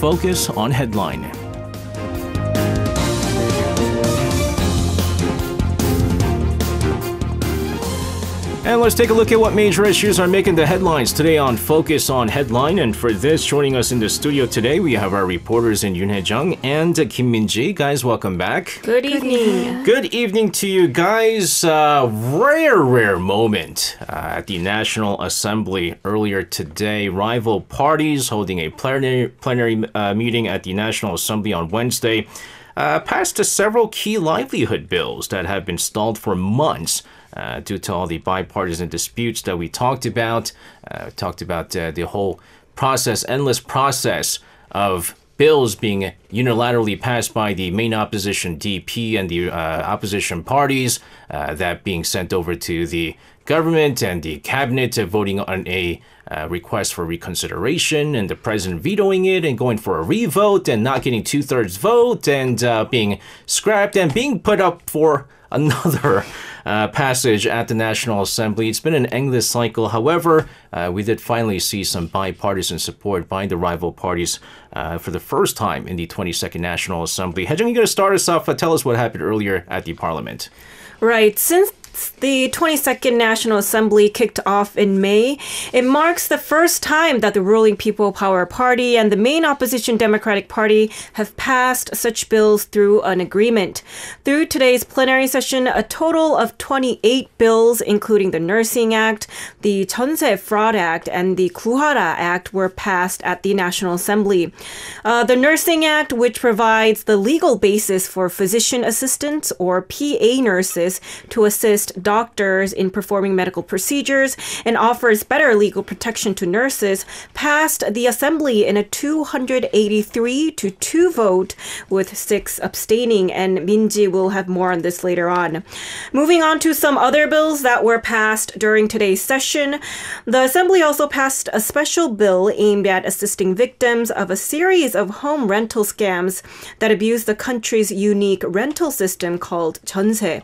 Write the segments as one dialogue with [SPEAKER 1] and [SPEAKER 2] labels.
[SPEAKER 1] Focus on Headline. And let's take a look at what major issues are making the headlines today on Focus on Headline. And for this, joining us in the studio today, we have our reporters in Yoon Hae-jung and Kim Min-ji. Guys, welcome back.
[SPEAKER 2] Good evening.
[SPEAKER 1] Good evening to you guys. Rare moment at the National Assembly earlier today. Rival parties holding a plenary meeting at the National Assembly on Wednesday passed several key livelihood bills that have been stalled for months. Due to all the bipartisan disputes that we talked about. The whole process, endless process of bills being unilaterally passed by the main opposition DP and the opposition parties, that being sent over to the government and the cabinet voting on a request for reconsideration, and the president vetoing it and going for a revote and not getting 2/3 vote and being scrapped and being put up for another passage at the National Assembly. It's been an endless cycle. However, we did finally see some bipartisan support by the rival parties for the first time in the 22nd National Assembly. Hae-jung, you're going to start us off. Tell us what happened earlier at the Parliament.
[SPEAKER 2] Right. Since the 22nd National Assembly kicked off in May, it marks the first time that the ruling People Power Party and the main opposition Democratic Party have passed such bills through an agreement. Through today's plenary session, a total of 28 bills, including the Nursing Act, the Jeonse Fraud Act, and the Guhara Act, were passed at the National Assembly. The Nursing Act, which provides the legal basis for physician assistants or PA nurses to assist doctors in performing medical procedures and offers better legal protection to nurses, passed the Assembly in a 283-2 vote with 6 abstaining, and Min-ji will have more on this later on. Moving on to some other bills that were passed during today's session, the Assembly also passed a special bill aimed at assisting victims of a series of home rental scams that abuse the country's unique rental system called Jeonse.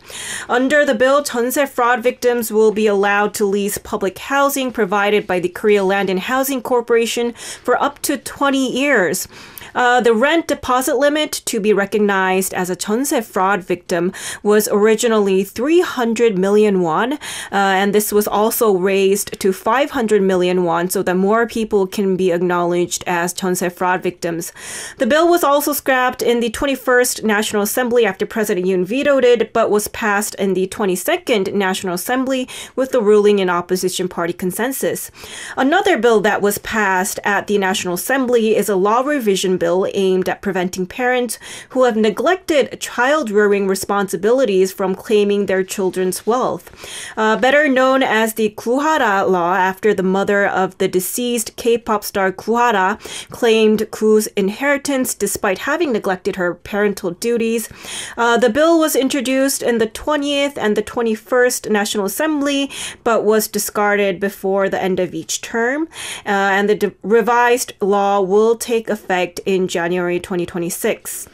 [SPEAKER 2] Under the bill, Jeonse fraud victims will be allowed to lease public housing provided by the Korea Land and Housing Corporation for up to 20 years. The rent deposit limit to be recognized as a Jeonse fraud victim was originally 300 million won, and this was also raised to 500 million won so that more people can be acknowledged as Jeonse fraud victims. The bill was also scrapped in the 21st National Assembly after President Yoon vetoed it, but was passed in the 22nd National Assembly with the ruling and opposition party consensus. Another bill that was passed at the National Assembly is a law revision bill aimed at preventing parents who have neglected child-rearing responsibilities from claiming their children's wealth. Better known as the Guhara law, after the mother of the deceased K-pop star Guhara claimed Gu's inheritance despite having neglected her parental duties. The bill was introduced in the 20th and the 21st National Assembly, but was discarded before the end of each term. And the revised law will take effect in January 2026.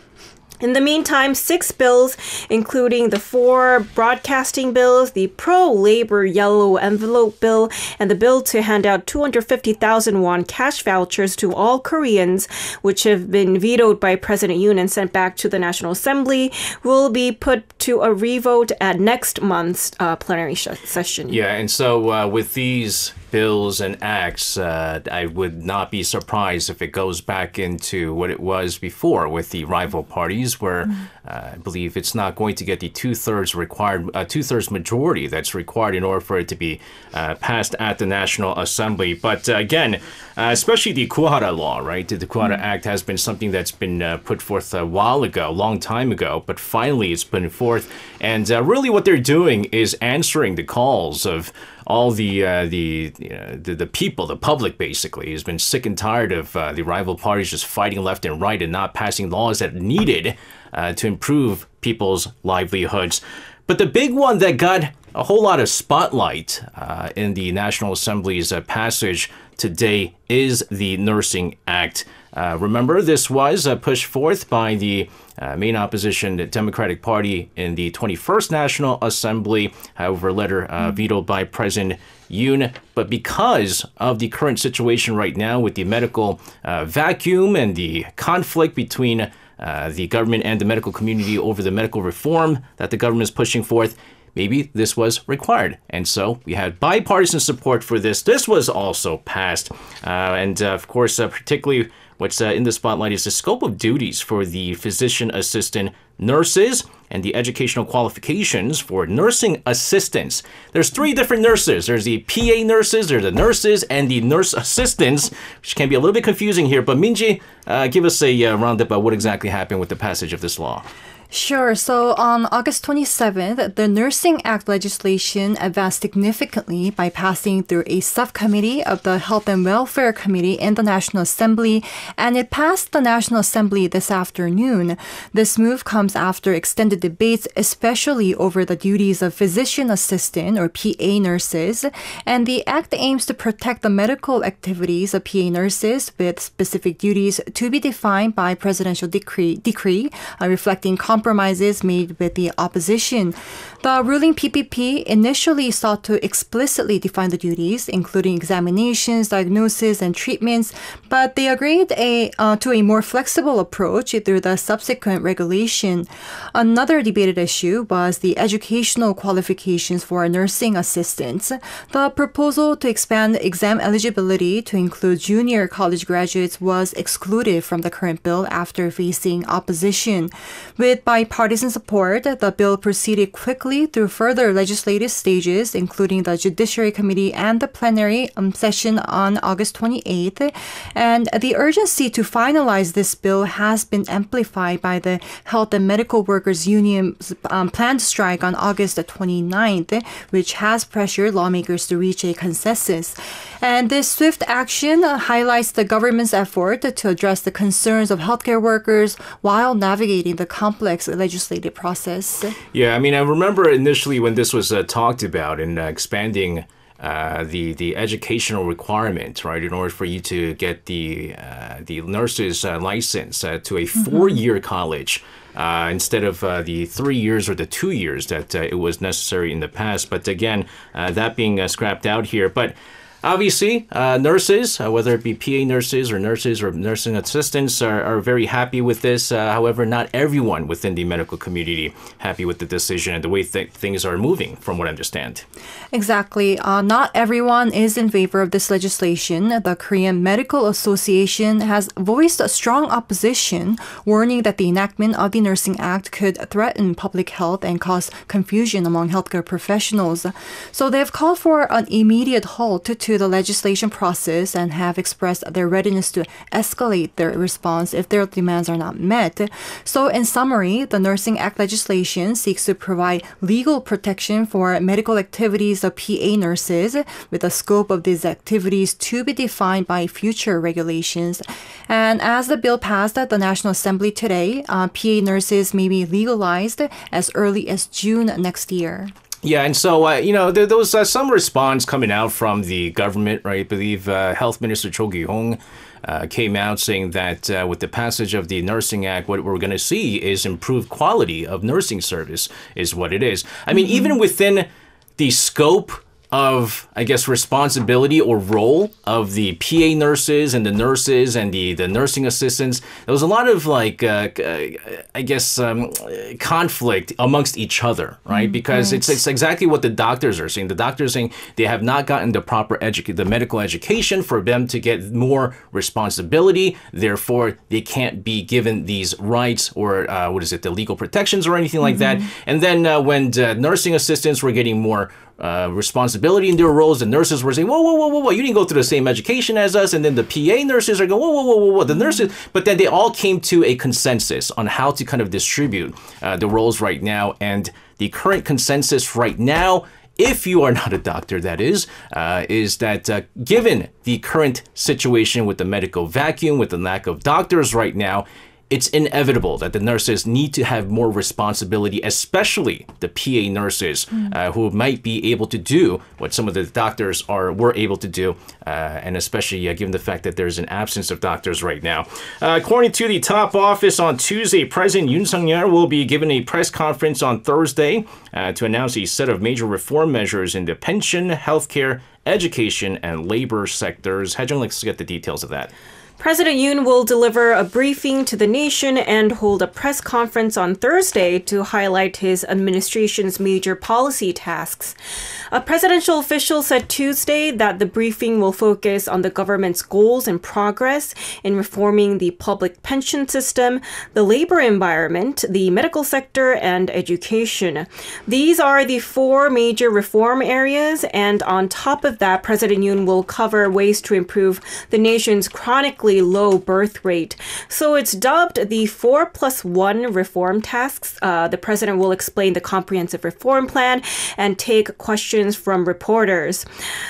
[SPEAKER 2] In the meantime, 6 bills, including the 4 broadcasting bills, the pro-labor yellow envelope bill, and the bill to hand out 250,000 won cash vouchers to all Koreans, which have been vetoed by President Yoon and sent back to the National Assembly, will be put to a revote at next month's plenary session.
[SPEAKER 1] Yeah, and so with these bills and acts, I would not be surprised if it goes back into what it was before with the rival parties, where I believe it's not going to get the 2/3 majority that's required in order for it to be passed at the National Assembly. But again, especially the Guhara law, right? The Guhara Act has been something that's been put forth a while ago, a long time ago, but finally it's put forth. And really what they're doing is answering the calls of all the people, the public basically, has been sick and tired of the rival parties just fighting left and right and not passing laws that needed to improve people's livelihoods. But the big one that got a whole lot of spotlight in the National Assembly's passage today is the Nursing Act. Remember, this was pushed forth by the main opposition, the Democratic Party in the 21st National Assembly. However, letter vetoed by President Yoon. But because of the current situation right now with the medical vacuum and the conflict between the government and the medical community over the medical reform that the government is pushing forth, maybe this was required. And so we had bipartisan support for this. This was also passed. Of course, particularly what's in the spotlight is the scope of duties for the physician assistant nurses and the educational qualifications for nursing assistants. There's 3 different nurses. There's the PA nurses, there's the nurses, and the nurse assistants, which can be a little bit confusing here. But Minji, give us a roundup about what exactly happened with the passage of this law.
[SPEAKER 3] Sure. So on August 27th, the Nursing Act legislation advanced significantly by passing through a subcommittee of the Health and Welfare Committee in the National Assembly, and it passed the National Assembly this afternoon. This move comes after extended debates, especially over the duties of physician assistant or PA nurses, and the act aims to protect the medical activities of PA nurses with specific duties to be defined by presidential decree reflecting compromises made with the opposition. The ruling PPP initially sought to explicitly define the duties, including examinations, diagnosis, and treatments, but they agreed to a more flexible approach through the subsequent regulation. Another debated issue was the educational qualifications for nursing assistants. The proposal to expand exam eligibility to include junior college graduates was excluded from the current bill after facing opposition. With bipartisan support, the bill proceeded quickly through further legislative stages, including the Judiciary Committee and the plenary session on August 28th. And the urgency to finalize this bill has been amplified by the Health and Medical Workers Union's planned strike on August 29th, which has pressured lawmakers to reach a consensus. And this swift action highlights the government's effort to address the concerns of healthcare workers while navigating the complex legislative process.
[SPEAKER 1] Yeah, I mean, I remember initially when this was talked about and expanding the educational requirement, right, in order for you to get the nurse's license to a 4-year college. Instead of the 3 years or the 2 years that it was necessary in the past. But again, that being scrapped out here. But obviously, nurses, whether it be PA nurses or nursing assistants, are very happy with this. However, not everyone within the medical community happy with the decision and the way things are moving, from what I understand.
[SPEAKER 3] Exactly. Not everyone is in favor of this legislation. The Korean Medical Association has voiced a strong opposition, warning that the enactment of the Nursing Act could threaten public health and cause confusion among healthcare professionals. So they have called for an immediate halt to the legislation process and have expressed their readiness to escalate their response if their demands are not met. So in summary, the Nursing Act legislation seeks to provide legal protection for medical activities of PA nurses, with the scope of these activities to be defined by future regulations. And as the bill passed at the National Assembly today, PA nurses may be legalized as early as June next year.
[SPEAKER 1] Yeah, and so, there was some response coming out from the government, right? I believe Health Minister Cho Gi-hong came out saying that with the passage of the Nursing Act, what we're going to see is improved quality of nursing service is what it is. I mean, even within the scope of, I guess, responsibility or role of the PA nurses and the nurses and the nursing assistants, there was a lot of conflict amongst each other, right? Because
[SPEAKER 3] right.
[SPEAKER 1] it's exactly what the doctors are saying. The doctors are saying they have not gotten the proper the medical education for them to get more responsibility. Therefore, they can't be given these rights or the legal protections or anything like that. And then when nursing assistants were getting more responsibility in their roles, the nurses were saying, whoa, you didn't go through the same education as us. And then the PA nurses are going, whoa, the nurses. But then they all came to a consensus on how to kind of distribute the roles right now. And the current consensus right now, if you are not a doctor, that is that given the current situation with the medical vacuum, with the lack of doctors right now, it's inevitable that the nurses need to have more responsibility, especially the PA nurses who might be able to do what some of the doctors were able to do, and especially given the fact that there's an absence of doctors right now. According to the top office on Tuesday, President Yoon Suk-yeol will be giving a press conference on Thursday to announce a set of major reform measures in the pension, healthcare, education, and labor sectors. Haejung, let's get the details of that.
[SPEAKER 2] President Yoon will deliver a briefing to the nation and hold a press conference on Thursday to highlight his administration's major policy tasks. A presidential official said Tuesday that the briefing will focus on the government's goals and progress in reforming the public pension system, the labor environment, the medical sector, and education. These are the four major reform areas, and on top of that, President Yoon will cover ways to improve the nation's chronically low birth rate. So it's dubbed the 4+1 reform tasks. The president will explain the comprehensive reform plan and take questions from reporters.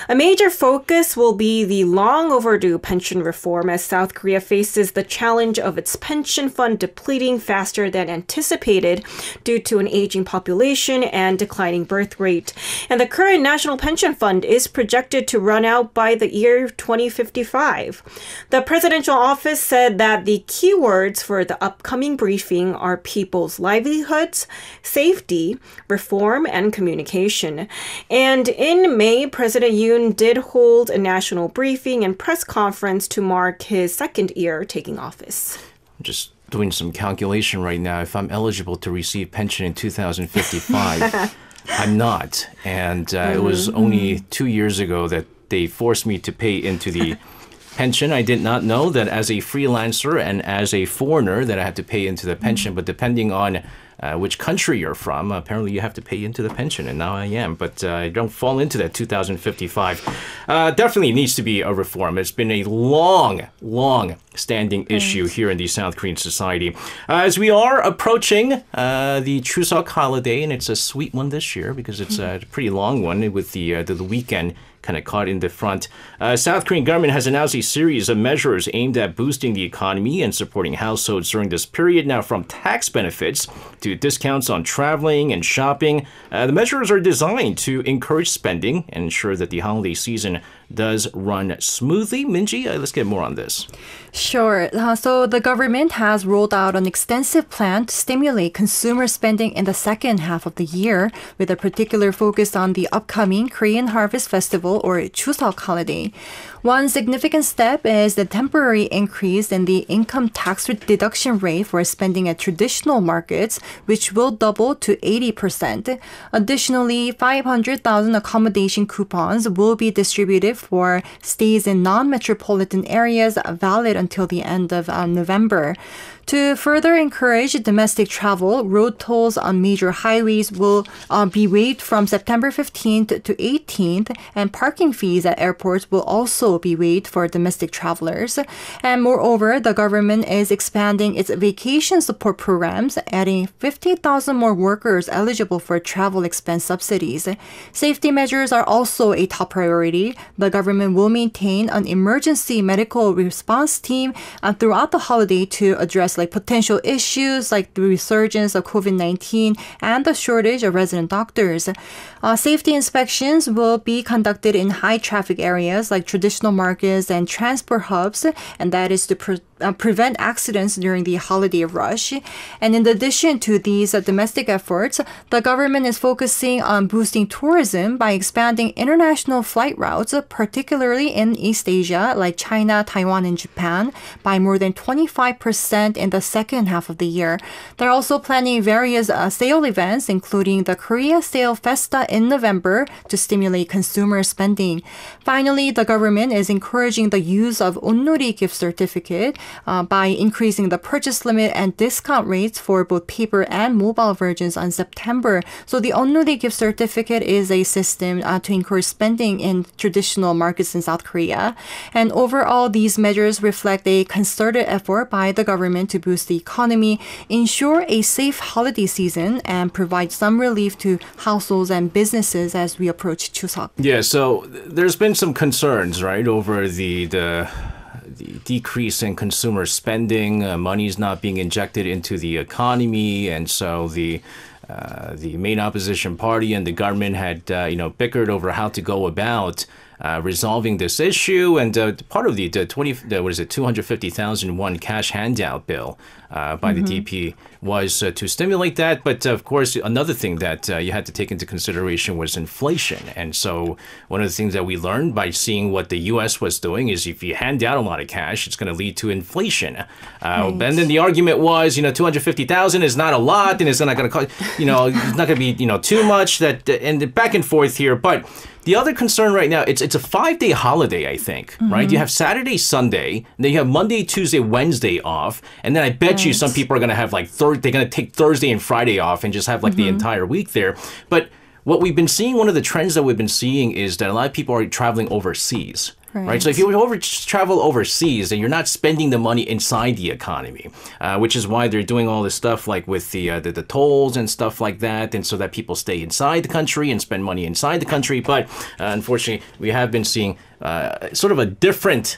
[SPEAKER 2] A major focus will be the long overdue pension reform as South Korea faces the challenge of its pension fund depleting faster than anticipated due to an aging population and declining birth rate. And the current national pension fund is projected to run out by the year 2055. The presidential office said that the keywords for the upcoming briefing are people's livelihoods, safety, reform, and communication. And in May, President Yoon did hold a national briefing and press conference to mark his second year taking office.
[SPEAKER 1] Just doing some calculation right now. If I'm eligible to receive pension in 2055, I'm not. And it was only 2 years ago that they forced me to pay into the pension. I did not know that as a freelancer and as a foreigner that I had to pay into the pension, but depending on which country you're from, apparently you have to pay into the pension, and now I am, but I don't fall into that 2055. Definitely needs to be a reform. It's been a long-standing issue here in the South Korean society. As we are approaching the Chuseok holiday, and it's a sweet one this year because it's a pretty long one with the weekend kind of caught in the front. South Korean government has announced a series of measures aimed at boosting the economy and supporting households during this period. Now, from tax benefits to discounts on traveling and shopping, the measures are designed to encourage spending and ensure that the holiday season does run smoothly. Minji, let's get more on this.
[SPEAKER 3] Sure. So the government has rolled out an extensive plan to stimulate consumer spending in the second half of the year, with a particular focus on the upcoming Korean Harvest Festival or Chuseok holiday. One significant step is the temporary increase in the income tax deduction rate for spending at traditional markets, which will double to 80%. Additionally, 500,000 accommodation coupons will be distributed for stays in non-metropolitan areas valid until the end of November. To further encourage domestic travel, road tolls on major highways will be waived from September 15th to 18th, and parking fees at airports will also be waived for domestic travelers. And moreover, the government is expanding its vacation support programs, adding 50,000 more workers eligible for travel expense subsidies. Safety measures are also a top priority. The government will maintain an emergency medical response team throughout the holiday to address potential issues like the resurgence of COVID-19 and the shortage of resident doctors. Safety inspections will be conducted in high traffic areas like traditional markets and transport hubs, and that is to prevent accidents during the holiday rush. And in addition to these domestic efforts, the government is focusing on boosting tourism by expanding international flight routes, particularly in East Asia like China, Taiwan, and Japan, by more than 25% in the second half of the year. They're also planning various sale events, including the Korea Sale Festa in November, to stimulate consumer spending. Finally, the government is encouraging the use of onnuri gift certificate by increasing the purchase limit and discount rates for both paper and mobile versions on September. So the onnuri gift certificate is a system to encourage spending in traditional markets in South Korea. And overall, these measures reflect a concerted effort by the government to boost the economy, ensure a safe holiday season, and provide some relief to households and businesses as we approach Chuseok.
[SPEAKER 1] Yeah, so there's been some concerns, right, over the decrease in consumer spending, money's not being injected into the economy, and so the main opposition party and the government had bickered over how to go about resolving this issue, and part of the 250,000 won cash handout bill by the DP was to stimulate that. But of course, another thing that you had to take into consideration was inflation. And so one of the things that we learned by seeing what the U.S. was doing is if you hand out a lot of cash, it's going to lead to inflation. And then the argument was, 250,000 is not a lot, and it's not going to cost, it's not going to be, too much. And back and forth here, but. The other concern right now, it's a 5-day holiday, I think, right? You have Saturday, Sunday, then you have Monday, Tuesday, Wednesday off, and then I bet you some people are going to have they're going to take Thursday and Friday off and just have the entire week there. But what we've been seeing, one of the trends that we've been seeing is that a lot of people are traveling overseas. Right. So if you travel overseas, then you're not spending the money inside the economy, which is why they're doing all this stuff with the tolls and stuff like that, and so that people stay inside the country and spend money inside the country. But unfortunately, we have been seeing sort of a different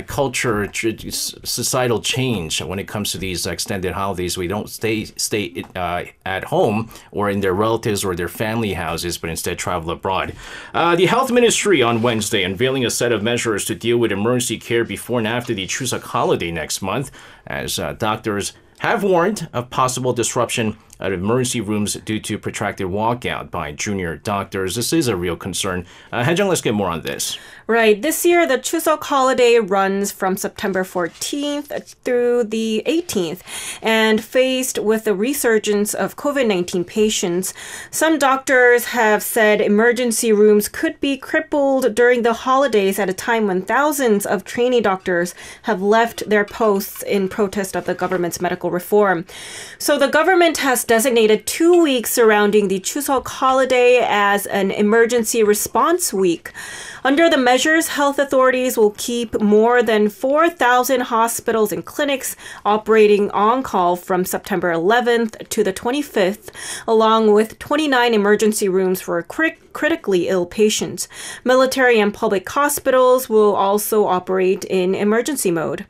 [SPEAKER 1] culture, societal change when it comes to these extended holidays. We don't stay at home or in their relatives or their family houses, but instead travel abroad. The Health Ministry on Wednesday unveiling a set of measures to deal with emergency care before and after the Chuseok holiday next month, as doctors have warned of possible disruption at emergency rooms due to protracted walkout by junior doctors. This is a real concern. Haejung, let's get more on this.
[SPEAKER 2] Right. This year, the Chuseok holiday runs from September 14th through the 18th. And faced with the resurgence of COVID-19 patients, some doctors have said emergency rooms could be crippled during the holidays at a time when thousands of trainee doctors have left their posts in protest of the government's medical reform. So the government has designated 2 weeks surrounding the Chuseok holiday as an emergency response week. Under the measures, health authorities will keep more than 4,000 hospitals and clinics operating on call from September 11th to the 25th, along with 29 emergency rooms for critically ill patients. Military and public hospitals will also operate in emergency mode.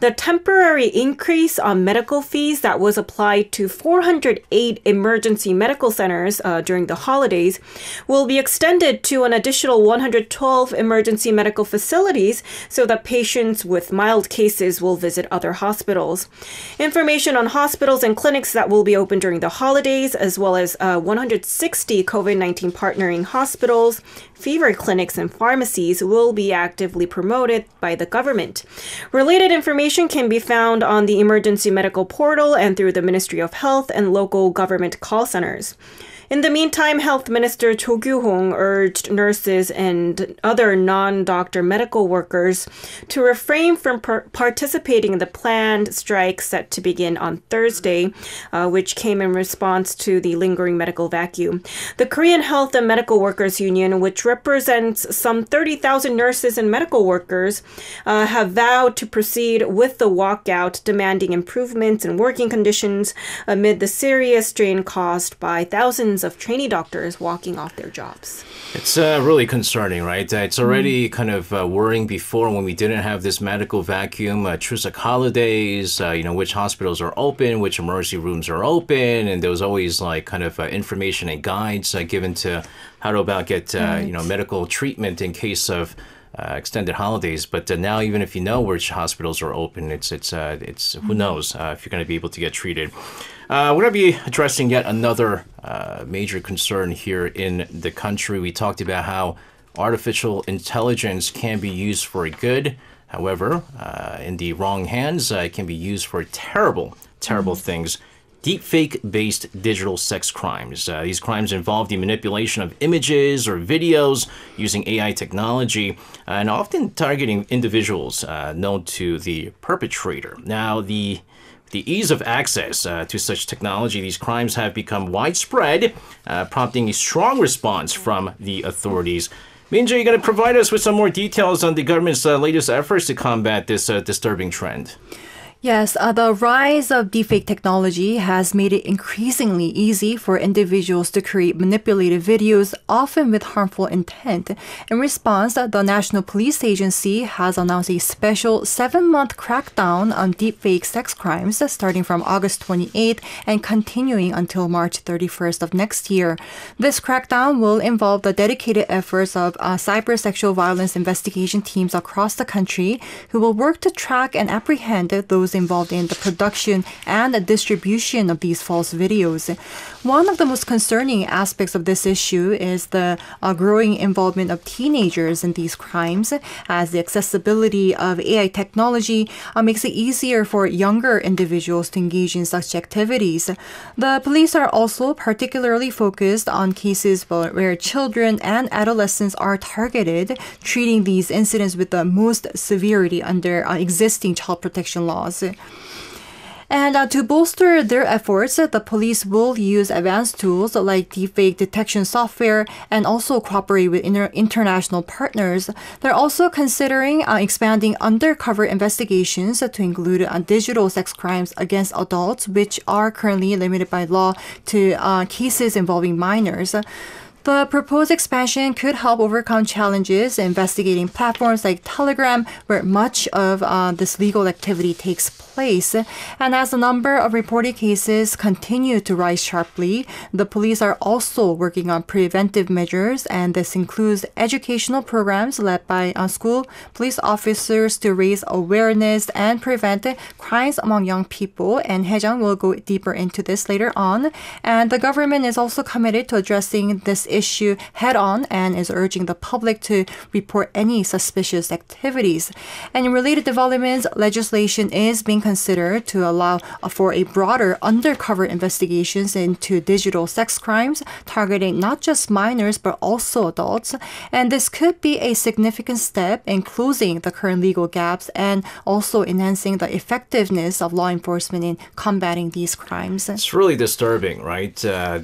[SPEAKER 2] The temporary increase on medical fees that was applied to 408 emergency medical centers during the holidays will be extended to an additional 112 emergency medical facilities so that patients with mild cases will visit other hospitals. Information on hospitals and clinics that will be open during the holidays, as well as 160 COVID-19 partnering hospitals, fever clinics, and pharmacies will be actively promoted by the government. Related information can be found on the Emergency Medical Portal and through the Ministry of Health and local government call centers. In the meantime, Health Minister Cho Kyu-hong urged nurses and other non-doctor medical workers to refrain from participating in the planned strike set to begin on Thursday, which came in response to the lingering medical vacuum. The Korean Health and Medical Workers Union, which represents some 30,000 nurses and medical workers, have vowed to proceed with the walkout, demanding improvements in working conditions amid the serious strain caused by thousands of trainee doctors walking off their jobs.
[SPEAKER 1] It's really concerning, right? It's already kind of worrying before when we didn't have this medical vacuum, Chuseok holidays, which hospitals are open, which emergency rooms are open, and there was always information and guides given to how to get medical treatment in case of extended holidays. But now, even if you know which hospitals are open, it's who knows if you're going to be able to get treated. We're going to be addressing yet another major concern here in the country. We talked about how artificial intelligence can be used for good. However, in the wrong hands, it can be used for terrible things. Deepfake-based digital sex crimes. These crimes involve the manipulation of images or videos using AI technology and often targeting individuals known to the perpetrator. Now, the ease of access to such technology, these crimes have become widespread, prompting a strong response from the authorities. Minja, you're going to provide us with some more details on the government's latest efforts to combat this disturbing trend.
[SPEAKER 3] Yes, the rise of deepfake technology has made it increasingly easy for individuals to create manipulated videos, often with harmful intent. In response, the National Police Agency has announced a special 7-month crackdown on deepfake sex crimes starting from August 28th and continuing until March 31st of next year. This crackdown will involve the dedicated efforts of cyber sexual violence investigation teams across the country who will work to track and apprehend those involved in the production and the distribution of these false videos. One of the most concerning aspects of this issue is the growing involvement of teenagers in these crimes, as the accessibility of AI technology makes it easier for younger individuals to engage in such activities. The police are also particularly focused on cases where children and adolescents are targeted, treating these incidents with the most severity under existing child protection laws. And to bolster their efforts, the police will use advanced tools like deepfake detection software and also cooperate with international partners. They're also considering expanding undercover investigations to include digital sex crimes against adults, which are currently limited by law to cases involving minors. The proposed expansion could help overcome challenges investigating platforms like Telegram, where much of this legal activity takes place. And as the number of reported cases continue to rise sharply, the police are also working on preventive measures, and this includes educational programs led by school police officers to raise awareness and prevent crimes among young people. And Haejang will go deeper into this later on. And the government is also committed to addressing this issue head-on and is urging the public to report any suspicious activities. And in related developments, legislation is being considered to allow for a broader undercover investigations into digital sex crimes, targeting not just minors but also adults. And this could be a significant step in closing the current legal gaps and also enhancing the effectiveness of law enforcement in combating these crimes.
[SPEAKER 1] It's really disturbing, right? I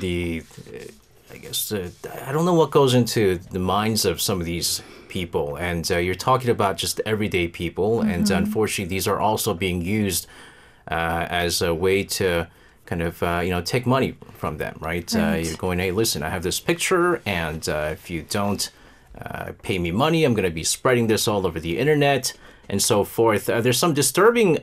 [SPEAKER 1] don't know what goes into the minds of some of these people. And you're talking about just everyday people. Mm-hmm. And unfortunately, these are also being used as a way to kind of, take money from them, right? You're going, hey, listen, I have this picture. And if you don't pay me money, I'm going to be spreading this all over the internet and so forth. There's some disturbing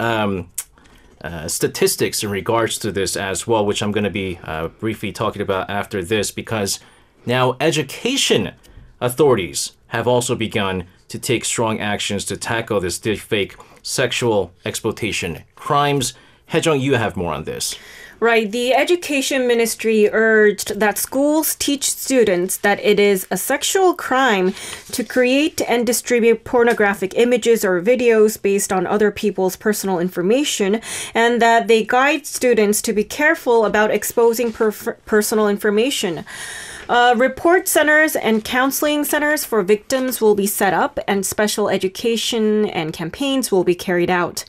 [SPEAKER 1] statistics in regards to this as well, which I'm going to be briefly talking about after this, because now education authorities have also begun to take strong actions to tackle this deepfake sexual exploitation crimes. Haejang, you have more on this.
[SPEAKER 2] Right. The Education Ministry urged that schools teach students that it is a sexual crime to create and distribute pornographic images or videos based on other people's personal information, and that they guide students to be careful about exposing personal information. Report centers and counseling centers for victims will be set up, and special education and campaigns will be carried out.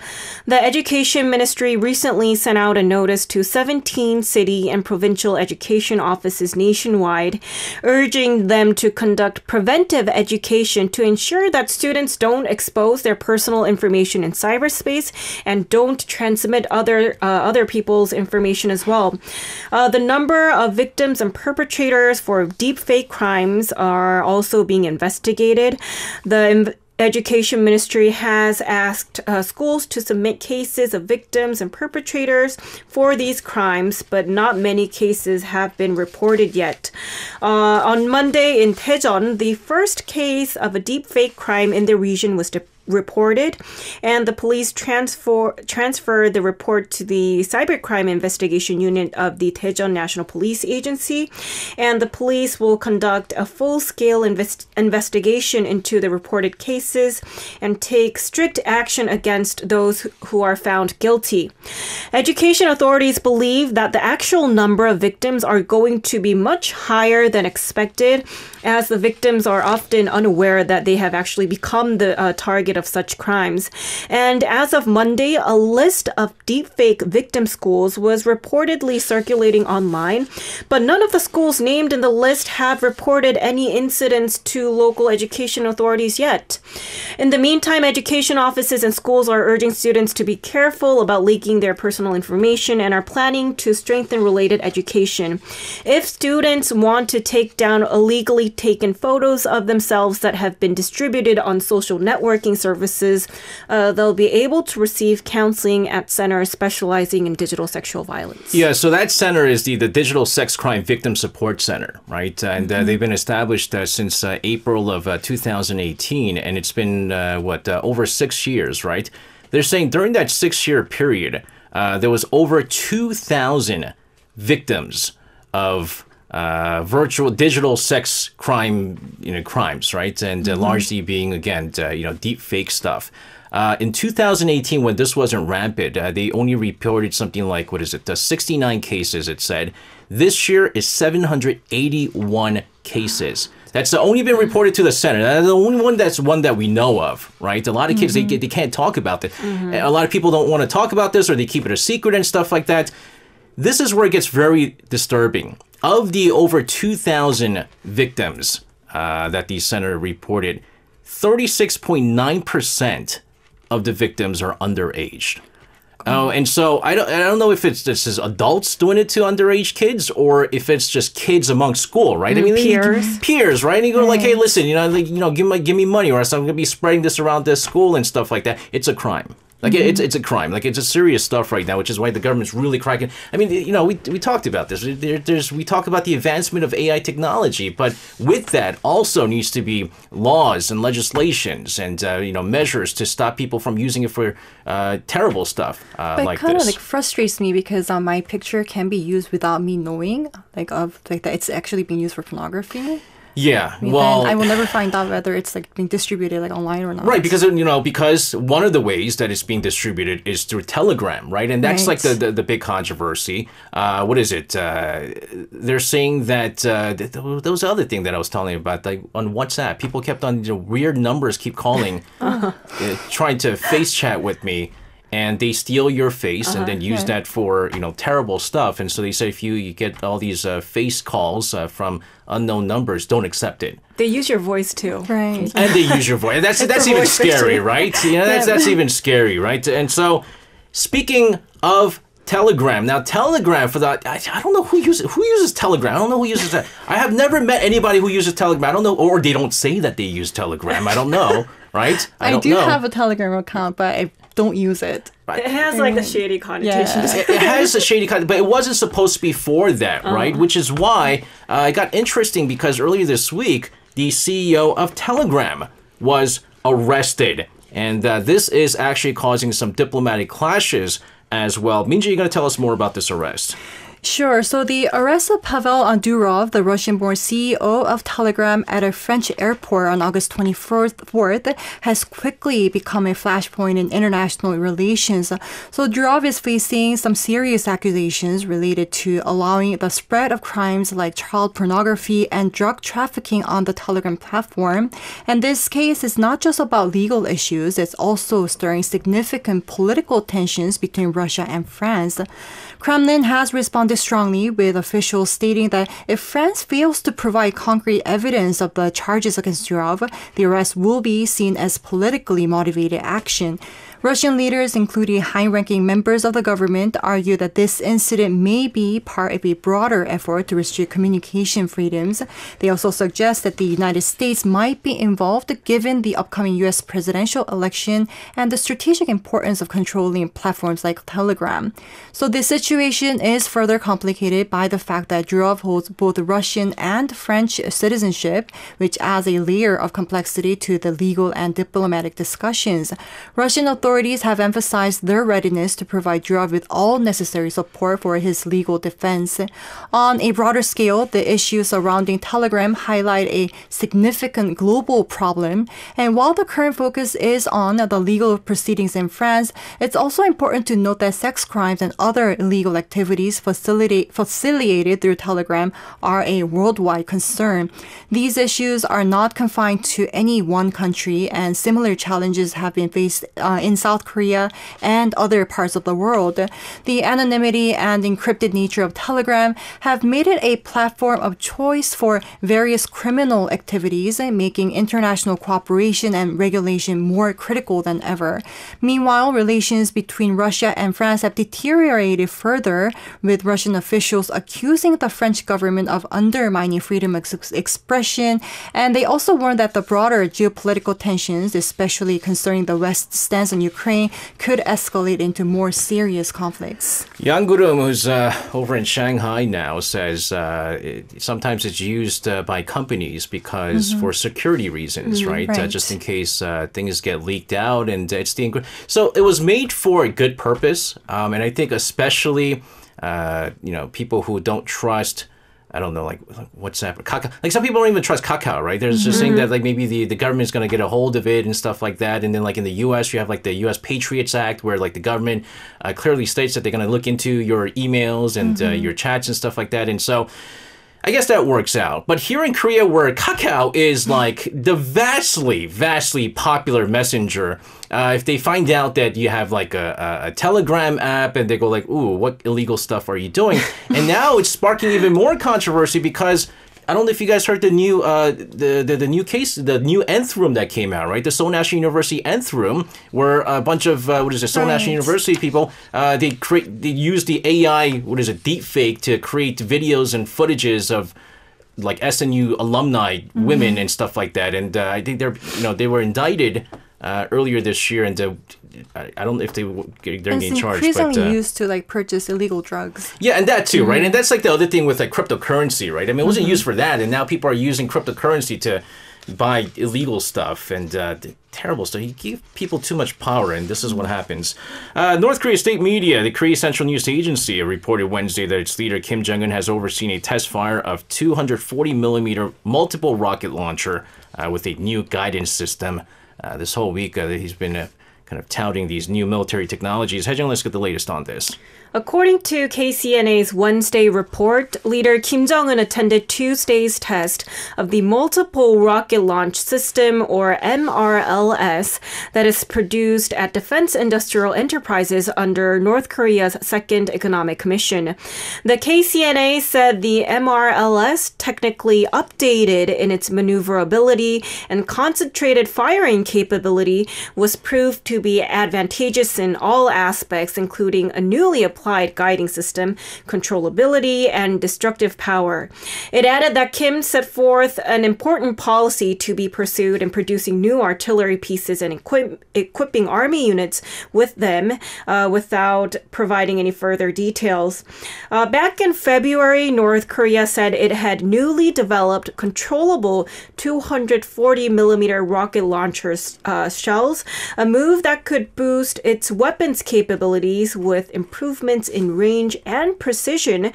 [SPEAKER 2] The Education Ministry recently sent out a notice to 17 city and provincial education offices nationwide, urging them to conduct preventive education to ensure that students don't expose their personal information in cyberspace and don't transmit other people's information as well. The number of victims and perpetrators for deepfake crimes are also being investigated. The Education Ministry has asked schools to submit cases of victims and perpetrators for these crimes, but not many cases have been reported yet. On Monday in Daejeon, the first case of a deepfake crime in the region was reported, and the police transferred the report to the Cybercrime Investigation Unit of the Daejeon National Police Agency, and the police will conduct a full-scale investigation into the reported cases and take strict action against those who are found guilty. Education authorities believe that the actual number of victims are going to be much higher than expected, as the victims are often unaware that they have actually become the target convicted of such crimes. And as of Monday, a list of deepfake victim schools was reportedly circulating online, but none of the schools named in the list have reported any incidents to local education authorities yet. In the meantime, education offices and schools are urging students to be careful about leaking their personal information and are planning to strengthen related education. If students want to take down illegally taken photos of themselves that have been distributed on social networking services, they'll be able to receive counseling at centers specializing in digital sexual violence.
[SPEAKER 1] Yeah, so that center is the Digital Sex Crime Victim Support Center, right? And they've been established since April of 2018, and it's been, over 6 years, right? They're saying during that 6-year period, there was over 2,000 victims of virtual digital sex crimes, right? And largely being, again, deep fake stuff. In 2018, when this wasn't rampant, they only reported something like, 69 cases, it said. This year is 781 cases. That's only been reported to the center. That's the only one that we know of, right? A lot of kids, they can't talk about it. A lot of people don't want to talk about this, or they keep it a secret and stuff like that. This is where it gets very disturbing. Of the over 2,000 victims that the center reported, 36.9% of the victims are underage. Oh, and so I don't know if this is adults doing it to underage kids or if it's just kids among school, right? I mean, peers, right? And you go like, hey, listen, give me money, or else I'm gonna be spreading this around this school and stuff like that. It's a crime. Like it's a crime. Like it's a serious stuff right now, which is why the government's really cracking. I mean, we talked about this. We talk about the advancement of AI technology, but with that also needs to be laws and legislations and measures to stop people from using it for terrible stuff like this. But it
[SPEAKER 3] kind of frustrates me because my picture can be used without me knowing, that it's actually being used for pornography.
[SPEAKER 1] Yeah,
[SPEAKER 3] well, I will never find out whether it's being distributed online or not.
[SPEAKER 1] Right, because one of the ways that it's being distributed is through Telegram, right? And that's like the big controversy. What is it? They're saying that there was other thing that I was telling you about, like on WhatsApp, people kept on weird numbers keep calling, trying to face chat with me. And they steal your face and then use that for, terrible stuff. And so they say if you get all these face calls from unknown numbers, don't accept it.
[SPEAKER 2] They use your voice too.
[SPEAKER 3] Right.
[SPEAKER 1] And they use your voice. That's even scary, right? That's even scary, right? And so speaking of Telegram. Now, Telegram, I don't know who uses Telegram. I don't know who uses that. I have never met anybody who uses Telegram. I don't know, or they don't say that they use Telegram. I don't know, right?
[SPEAKER 3] I do have a Telegram account, but I don't use it.
[SPEAKER 2] Right. It has a shady connotation.
[SPEAKER 3] Yeah.
[SPEAKER 1] It has a shady connotation, but it wasn't supposed to be for that, right? Which is why it got interesting because earlier this week, the CEO of Telegram was arrested. And this is actually causing some diplomatic clashes as well. Minji, you're going to tell us more about this arrest.
[SPEAKER 3] Sure. So the arrest of Pavel Durov, the Russian-born CEO of Telegram at a French airport on August 24th, has quickly become a flashpoint in international relations. So Durov is facing some serious accusations related to allowing the spread of crimes like child pornography and drug trafficking on the Telegram platform. And this case is not just about legal issues, it's also stirring significant political tensions between Russia and France. Kremlin has responded strongly, with officials stating that if France fails to provide concrete evidence of the charges against Durov, the arrest will be seen as politically motivated action. Russian leaders, including high-ranking members of the government, argue that this incident may be part of a broader effort to restrict communication freedoms. They also suggest that the United States might be involved given the upcoming U.S. presidential election and the strategic importance of controlling platforms like Telegram. So this situation is further complicated by the fact that Durov holds both Russian and French citizenship, which adds a layer of complexity to the legal and diplomatic discussions. Russian authorities authorities have emphasized their readiness to provide Jura with all necessary support for his legal defense. On a broader scale, the issues surrounding Telegram highlight a significant global problem. And while the current focus is on the legal proceedings in France, it's also important to note that sex crimes and other illegal activities facilitated through Telegram are a worldwide concern. These issues are not confined to any one country, and similar challenges have been faced in South Korea and other parts of the world. The anonymity and encrypted nature of Telegram have made it a platform of choice for various criminal activities, making international cooperation and regulation more critical than ever. Meanwhile, relations between Russia and France have deteriorated further, with Russian officials accusing the French government of undermining freedom of expression, and they also warned that the broader geopolitical tensions, especially concerning the West's stance on Ukraine, could escalate into more serious conflicts.
[SPEAKER 1] Yang Gurum, who's over in Shanghai now, says sometimes it's used by companies because for security reasons, right? Just in case things get leaked out, and it's so it was made for a good purpose, and I think especially people who don't trust. I don't know, like WhatsApp or Kakao. Like some people don't even trust Kakao, right? There's just saying that like maybe the government's going to get a hold of it and stuff like that. And then like in the U.S., you have like the U.S. Patriots Act where like the government clearly states that they're going to look into your emails and your chats and stuff like that. And so I guess that works out. But here in Korea, where Kakao is like the vastly popular messenger, if they find out that you have like a Telegram app and they go like, ooh, what illegal stuff are you doing? And now it's sparking even more controversy because I don't know if you guys heard the new the new case, the new nth room that came out, right? The Seoul National University nth room, where a bunch of Seoul National University people they use the AI deepfake to create videos and footages of like SNU alumni women and stuff like that. And I think they were indicted earlier this year, and I don't know if they're getting charged.
[SPEAKER 3] It's increasingly used to like purchase illegal drugs.
[SPEAKER 1] Yeah, and that too, right? And that's like the other thing with like cryptocurrency, right? I mean, it wasn't used for that, and now people are using cryptocurrency to buy illegal stuff and terrible stuff. You give people too much power, and this is what happens. North Korea state media, the Korea Central News Agency, reported Wednesday that its leader Kim Jong-un has overseen a test fire of 240mm multiple rocket launcher with a new guidance system. This whole week, he's been kind of touting these new military technologies. Haejung, let's get the latest on this.
[SPEAKER 2] According to KCNA's Wednesday report, leader Kim Jong-un attended Tuesday's test of the Multiple Rocket Launch System, or MRLS, that is produced at Defense Industrial Enterprises under North Korea's Second Economic Commission. The KCNA said the MRLS, technically updated in its maneuverability and concentrated firing capability, was proved to be advantageous in all aspects, including a newly applied guiding system, controllability, and destructive power. It added that Kim set forth an important policy to be pursued in producing new artillery pieces and equipping army units with them without providing any further details. Back in February, North Korea said it had newly developed controllable 240mm rocket launchers shells, a move that could boost its weapons capabilities with improvements in range and precision,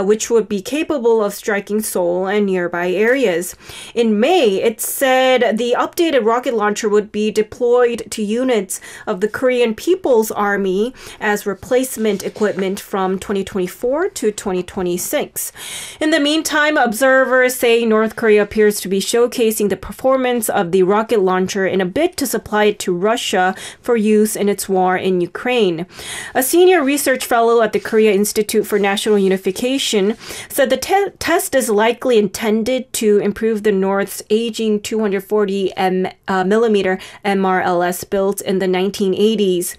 [SPEAKER 2] which would be capable of striking Seoul and nearby areas. In May, it said the updated rocket launcher would be deployed to units of the Korean People's Army as replacement equipment from 2024 to 2026. In the meantime, observers say North Korea appears to be showcasing the performance of the rocket launcher in a bid to supply it to Russia for use in its war in Ukraine. A senior research fellow at the Korea Institute for National Unification said the test is likely intended to improve the North's aging 240mm MRLS built in the 1980s.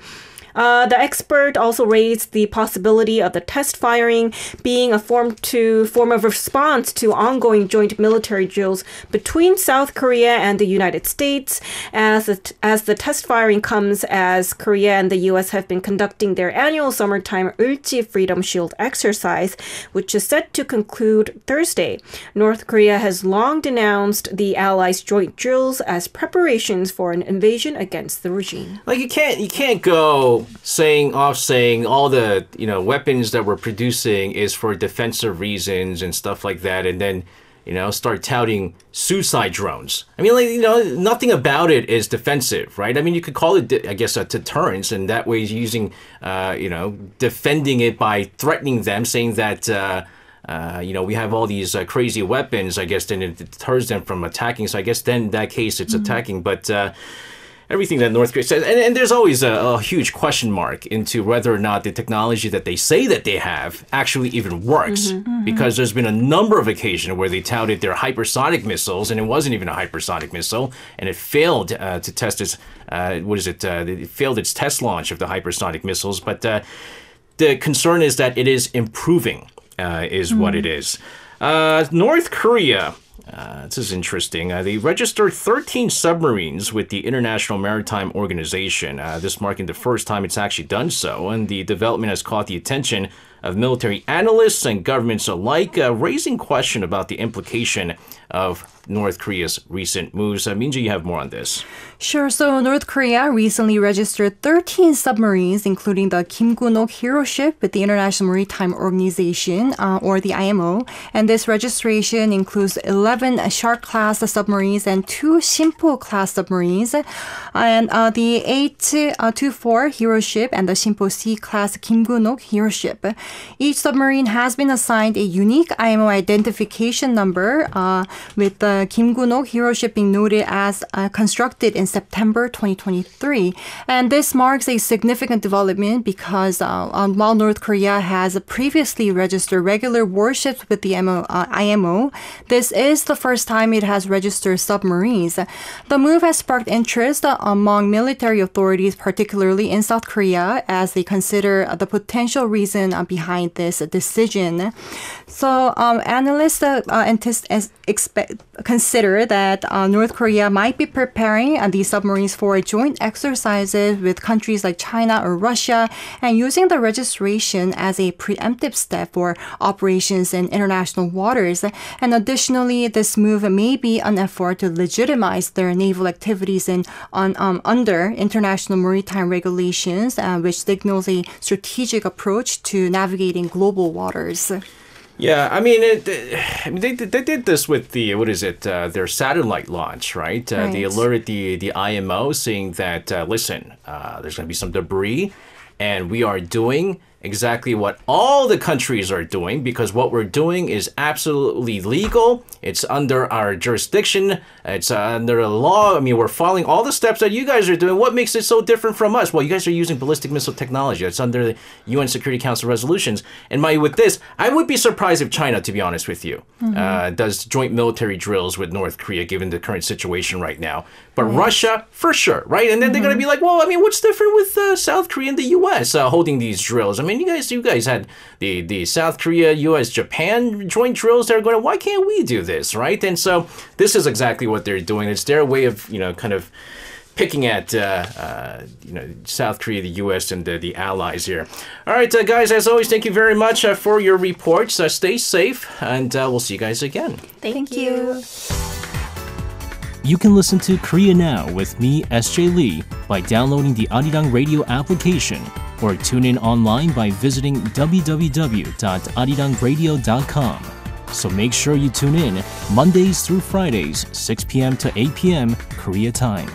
[SPEAKER 2] The expert also raised the possibility of the test firing being a form of response to ongoing joint military drills between South Korea and the United States, as the test firing comes as Korea and the U.S. have been conducting their annual summertime Ulchi Freedom Shield exercise, which is set to conclude Thursday. North Korea has long denounced the Allies' joint drills as preparations for an invasion against the regime.
[SPEAKER 1] Like you can't go saying all the weapons that we're producing is for defensive reasons and stuff like that, and then start touting suicide drones. I mean, nothing about it is defensive, right? I mean, you could call it, I guess, a deterrence, and that way using, defending it by threatening them, saying that, we have all these crazy weapons, I guess, then it deters them from attacking. So I guess then in that case, it's attacking. But everything that North Korea says, and there's always a huge question mark into whether or not the technology that they say that they have actually even works. Because there's been a number of occasions where they touted their hypersonic missiles, and it wasn't even a hypersonic missile, and it failed to test its, it failed its test launch of the hypersonic missiles. But the concern is that it is improving, is what it is. North Korea. This is interesting. They registered 13 submarines with the International Maritime Organization, this marking the first time it's actually done so, and the development has caught the attention of military analysts and governments alike, raising question about the implication of North Korea's recent moves. Minji, you have more on this.
[SPEAKER 3] Sure. So North Korea recently registered 13 submarines, including the Kim Gun-ok hero ship with the International Maritime Organization, or the IMO. And this registration includes 11 Shark-class submarines and 2 Sinpo-class submarines, and the 824 hero ship and the Sinpo C-class Kim Gun-ok hero ship. Each submarine has been assigned a unique IMO identification number, with the Kim Gun-ok hero ship being noted as constructed in September 2023. And this marks a significant development because while North Korea has previously registered regular warships with the IMO, this is the first time it has registered submarines. The move has sparked interest among military authorities, particularly in South Korea, as they consider the potential reason behind this decision. So analysts consider that North Korea might be preparing these submarines for joint exercises with countries like China or Russia, and using the registration as a preemptive step for operations in international waters. And additionally, this move may be an effort to legitimize their naval activities under international maritime regulations, which signals a strategic approach to navigating global waters.
[SPEAKER 1] Yeah, I mean, they did this with the, their satellite launch, right? They alerted the IMO saying that, listen, there's going to be some debris, and we are doing exactly what all the countries are doing, because what we're doing is absolutely legal. It's under our jurisdiction. It's under the law. I mean, we're following all the steps that you guys are doing. What makes it so different from us? Well, you guys are using ballistic missile technology. It's under the UN Security Council resolutions. And with this, I would be surprised if China, to be honest with you, does joint military drills with North Korea, given the current situation right now. But Russia, for sure, right? And then they're going to be like, well, I mean, what's different with South Korea and the U.S. Holding these drills? I mean, you guys had the South Korea, U.S., Japan joint drills. They're going, why can't we do this, right? And so this is exactly what they're doing. It's their way of, kind of picking at, South Korea, the U.S., and the allies here. All right, guys, as always, thank you very much for your reports. Stay safe, and we'll see you guys again.
[SPEAKER 2] Thank you.
[SPEAKER 4] You can listen to Korea Now with me, SJ Lee, by downloading the Arirang Radio application, or tune in online by visiting www.arirangradio.com. So make sure you tune in Mondays through Fridays, 6 p.m. to 8 p.m. Korea time.